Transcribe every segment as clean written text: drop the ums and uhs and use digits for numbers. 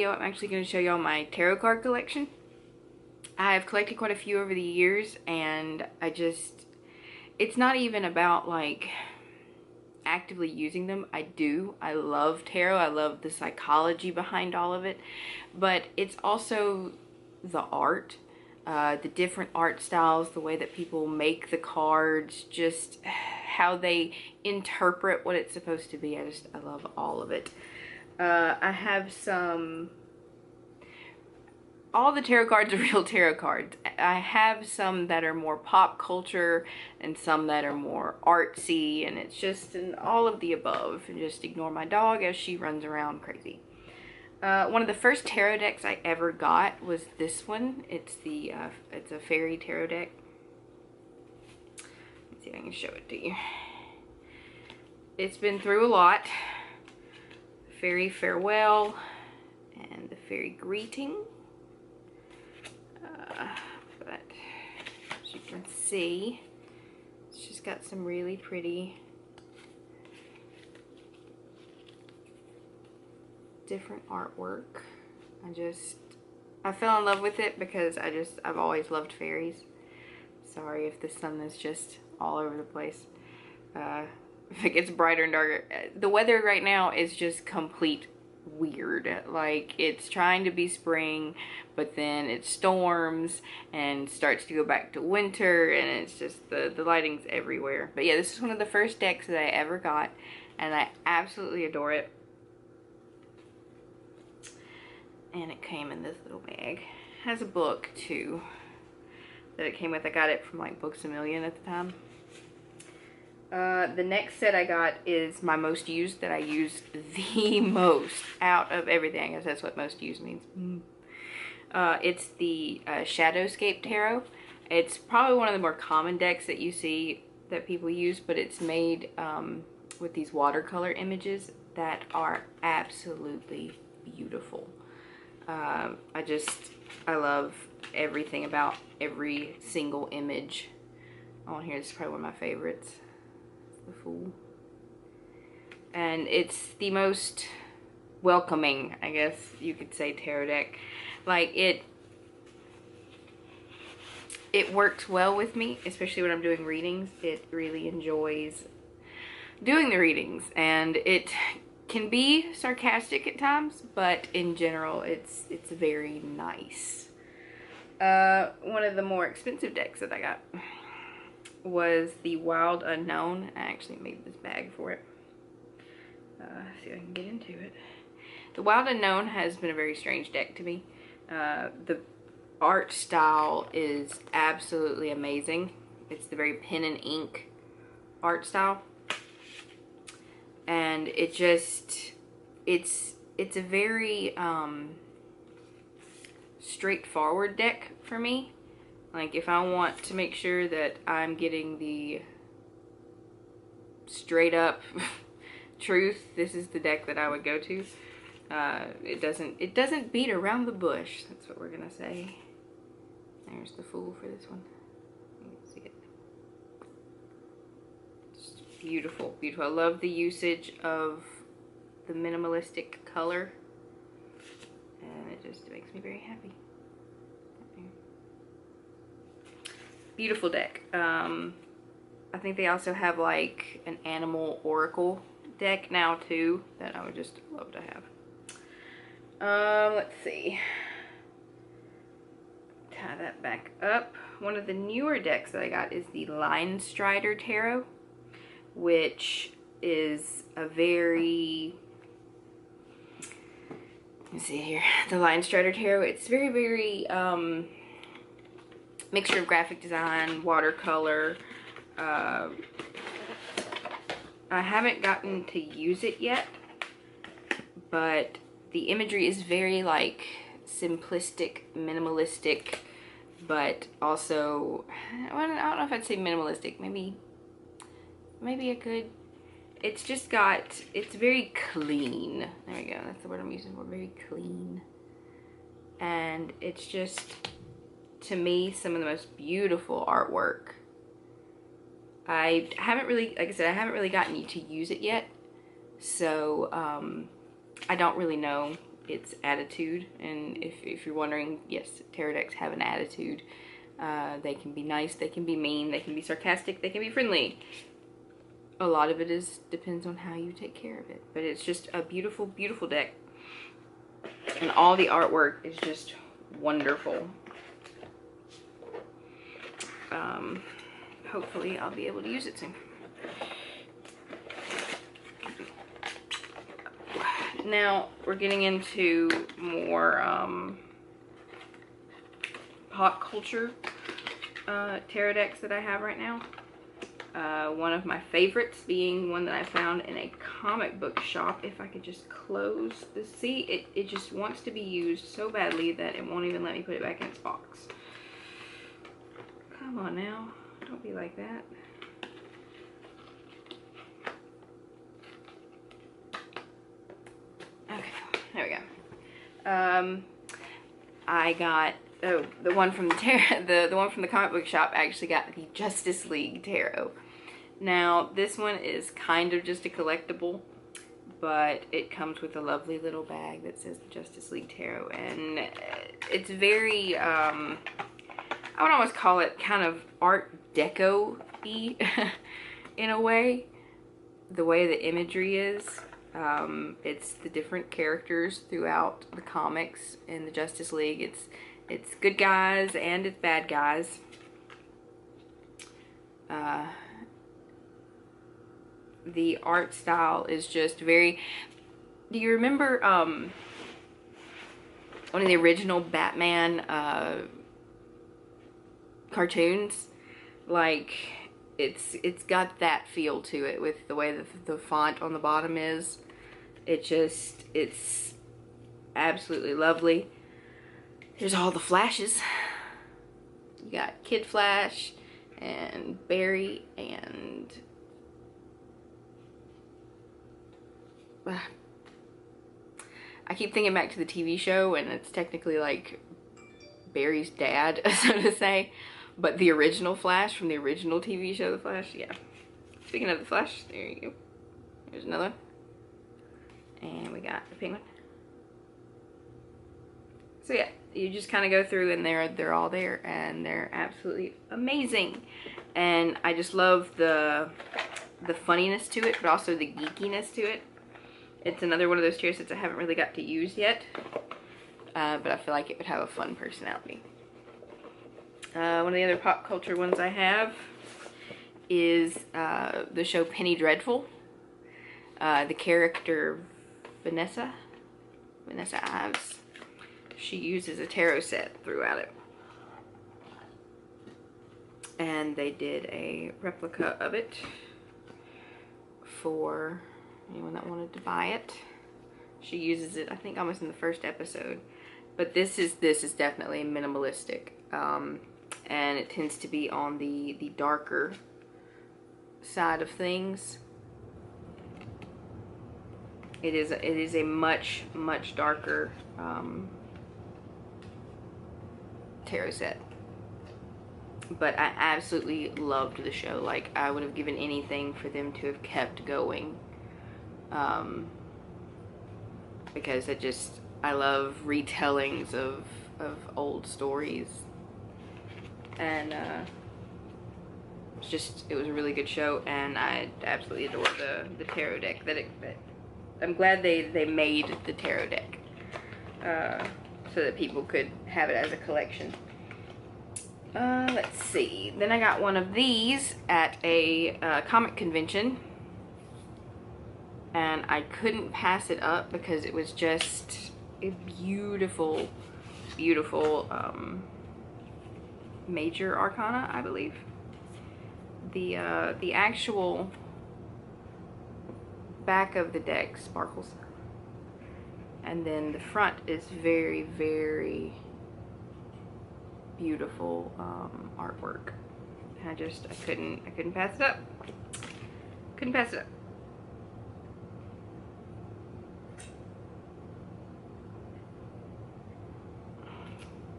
video, I'm actually going to show y'all my tarot card collection. I've collected quite a few over the years, and it's not even about like actively using them. I love tarot. I love the psychology behind all of it, but it's also the art, the different art styles, the way that people make the cards, just how they interpret what it's supposed to be. I love all of it. I have all the tarot cards are real tarot cards. I have some that are more pop culture and some that are more artsy, and it's just all of the above. And just ignore my dog as she runs around crazy. One of the first tarot decks I ever got was this one. It's a Faerie Tarot deck. Let's see if I can show it to you. It's been through a lot. Fairy Farewell and the Fairy Greeting. But as you can see, it's just got some really pretty different artwork. I fell in love with it because I've always loved fairies. Sorry if the sun is just all over the place. If it gets brighter and darker. The weather right now is just complete weird. Like, it's trying to be spring, but then it storms and starts to go back to winter, and it's just the lighting's everywhere. But yeah, this is one of the first decks that I ever got, and I absolutely adore it. And it came in this little bag. It has a book too that it came with. I got it from like Books A Million at the time. The next set I got is my most used, that I use the most out of everything. I guess that's what most used means. It's the Shadowscape Tarot. It's probably one of the more common decks that you see that people use, but it's made with these watercolor images that are absolutely beautiful. I love everything about every single image on here. This is probably one of my favorites. The Fool. And it's the most welcoming, I guess you could say, tarot deck. Like, it works well with me, especially when I'm doing readings. It really enjoys doing the readings, and it can be sarcastic at times, but in general it's very nice. One of the more expensive decks that I got was the Wild Unknown. I actually made this bag for it. See if I can get into it. The Wild Unknown has been a very strange deck to me. The art style is absolutely amazing. It's the very pen and ink art style, and it's a very straightforward deck for me. Like, if I want to make sure that I'm getting the straight up truth, this is the deck that I would go to. It doesn't beat around the bush. That's what we're gonna say. There's the Fool for this one. You can see it. It's beautiful, beautiful. I love the usage of the minimalistic color, and it just makes me very happy. Beautiful deck. I think they also have like an animal oracle deck now too that I would just love to have. Let's see. Tie that back up. One of the newer decks that I got is the Line Strider Tarot, which is a very, let's see here, the Line Strider Tarot. It's very, very mixture of graphic design, watercolor. I haven't gotten to use it yet, but the imagery is very like simplistic, minimalistic, but also, I don't know if I'd say minimalistic. Maybe I could. It's just got, it's very clean. There we go. That's the word I'm using for, very clean. And it's just, to me, some of the most beautiful artwork. I haven't really, like I said, I haven't really gotten to use it yet, so I don't really know its attitude. And if you're wondering, yes, tarot decks have an attitude. They can be nice, they can be mean, they can be sarcastic, they can be friendly. A lot of it depends on how you take care of it. But it's just a beautiful, beautiful deck. And all the artwork is just wonderful. Hopefully I'll be able to use it soon. Now we're getting into more pop culture tarot decks that I have right now. One of my favorites being one that I found in a comic book shop. If I could just close the see, it just wants to be used so badly that it won't even let me put it back in its box. Come on now, don't be like that. Okay, there we go. I got the one from the tarot, the one from the comic book shop actually got the Justice League Tarot. Now this one is kind of just a collectible, but it comes with a lovely little bag that says the Justice League Tarot, and it's very I would almost call it kind of Art Deco-y in a way. The way the imagery is. It's the different characters throughout the comics in the Justice League. It's good guys and it's bad guys. The art style is just very... Do you remember one of the original Batman cartoons? Like, it's got that feel to it with the way that the font on the bottom is. It's absolutely lovely. Here's all the flashes. You got Kid Flash and Barry and I keep thinking back to the TV show, and it's technically like Barry's dad, so to say. But the original Flash from the original TV show, The Flash, yeah. Speaking of the Flash, there you go. Here's another one. And we got the penguin. So yeah, you just kind of go through and they're all there, and they're absolutely amazing. And I just love the funniness to it, but also the geekiness to it. It's another one of those tarot sets I haven't really got to use yet, but I feel like it would have a fun personality. One of the other pop culture ones I have is the show Penny Dreadful. The character Vanessa Ives, she uses a tarot set throughout it. And they did a replica of it for anyone that wanted to buy it. She uses it, I think, almost in the first episode. But this is definitely minimalistic. And it tends to be on the darker side of things. It is a much darker tarot set. But I absolutely loved the show. Like, I would have given anything for them to have kept going. Because I love retellings of old stories. And it was a really good show, and I absolutely adore the tarot deck. I'm glad they made the tarot deck so that people could have it as a collection. Let's see. Then I got one of these at a comic convention, and I couldn't pass it up because it was just a beautiful major arcana, I believe. The actual back of the deck sparkles, and then the front is very beautiful artwork. I couldn't pass it up. Couldn't pass it up.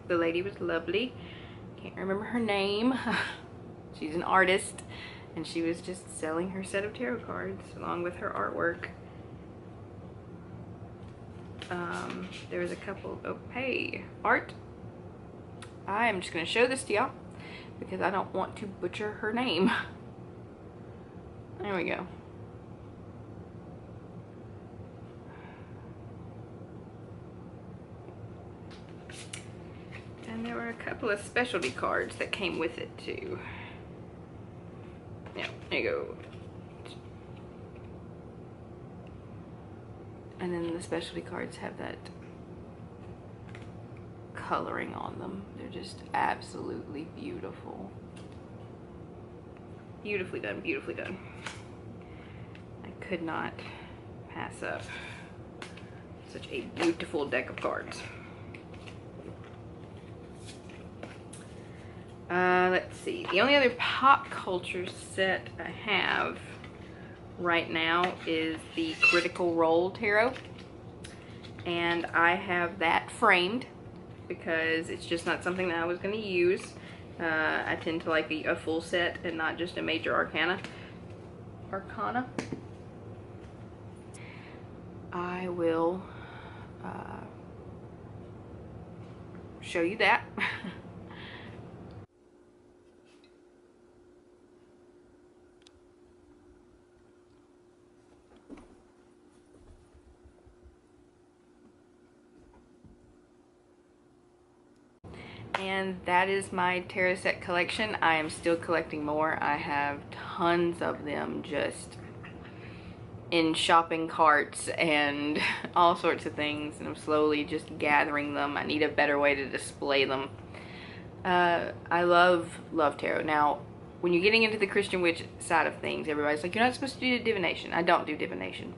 The lady was lovely. Can't remember her name. She's an artist, and she was just selling her set of tarot cards along with her artwork. There was a couple, oh, hey, art. I am just going to show this to y'all because I don't want to butcher her name. There we go. And there were a couple of specialty cards that came with it too. Yeah, there you go. And then the specialty cards have that coloring on them. They're just absolutely beautiful. Beautifully done, beautifully done. I could not pass up such a beautiful deck of cards. Let's see. The only other pop culture set I have right now is the Critical Role Tarot. And I have that framed because it's just not something that I was going to use. I tend to like a full set and not just a major arcana. I will show you that. And that is my tarot set collection. I am still collecting more. I have tons of them just in shopping carts and all sorts of things, and I'm slowly just gathering them. I need a better way to display them. I love tarot. Now, when you're getting into the Christian witch side of things, everybody's like, you're not supposed to do divination. I don't do divination.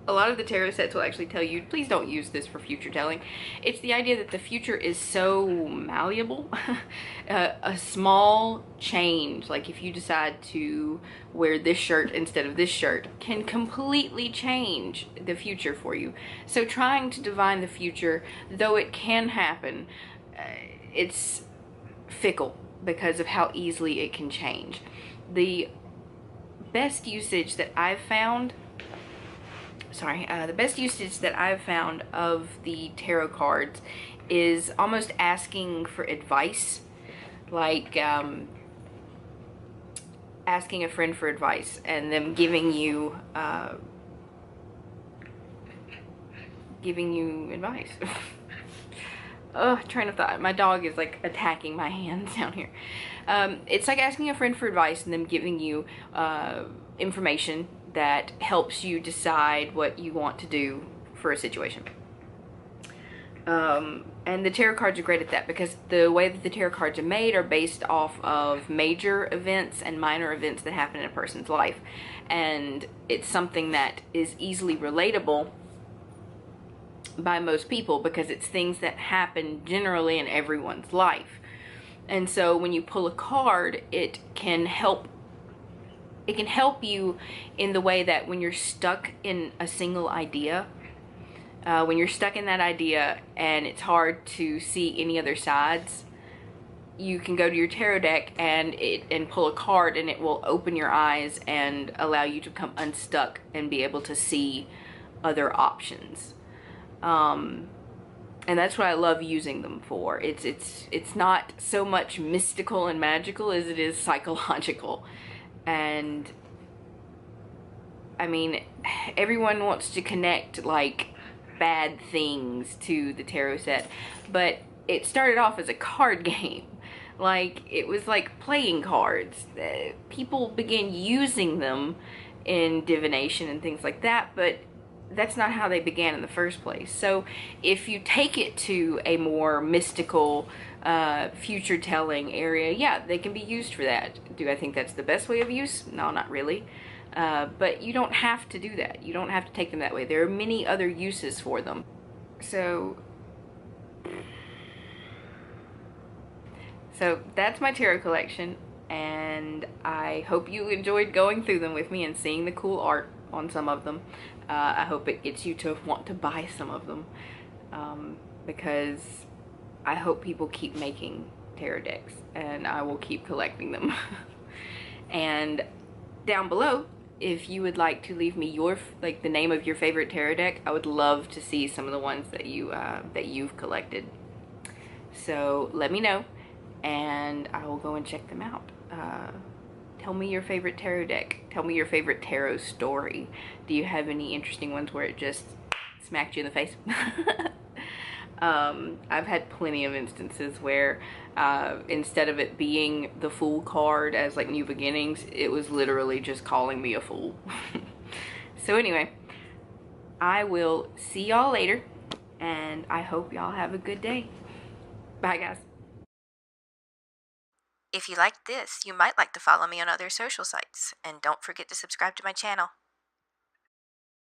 A lot of the tarot sets will actually tell you, please don't use this for future telling. It's the idea that the future is so malleable. A small change, like if you decide to wear this shirt instead of this shirt, can completely change the future for you. So trying to divine the future, though it can happen, it's fickle because of how easily it can change. The best usage that I've found the best usage that I've found of the tarot cards is almost asking for advice, like asking a friend for advice and them giving you advice. Oh, train of thought. My dog is like attacking my hands down here. It's like asking a friend for advice and them giving you information that helps you decide what you want to do for a situation. And the tarot cards are great at that because the way that the tarot cards are made are based off of major events and minor events that happen in a person's life. And it's something that is easily relatable by most people because it's things that happen generally in everyone's life. And so when you pull a card, it can help you in the way that when you're stuck in a single idea, when you're stuck in that idea and it's hard to see any other sides, you can go to your tarot deck and pull a card, and it will open your eyes and allow you to become unstuck and be able to see other options. And that's what I love using them for. It's not so much mystical and magical as it is psychological. And I mean, everyone wants to connect like bad things to the tarot set, but it started off as a card game. Like, it was like playing cards. People began using them in divination and things like that, but that's not how they began in the first place. So if you take it to a more mystical, future telling area, yeah, they can be used for that. Do I think that's the best way of use? No, not really. But you don't have to do that. You don't have to take them that way. There are many other uses for them. So that's my tarot collection, and I hope you enjoyed going through them with me and seeing the cool art on some of them. I hope it gets you to want to buy some of them, because I hope people keep making tarot decks and I will keep collecting them. And down below, if you would like to leave me your like the name of your favorite tarot deck, I would love to see some of the ones that you've collected. So let me know, and I will go and check them out. Tell me your favorite tarot deck. Tell me your favorite tarot story. Do you have any interesting ones where it just smacked you in the face? I've had plenty of instances where instead of it being the Fool card as like new beginnings, it was literally just calling me a fool. So anyway, I will see y'all later, and I hope y'all have a good day. Bye, guys. If you liked this, you might like to follow me on other social sites, and don't forget to subscribe to my channel.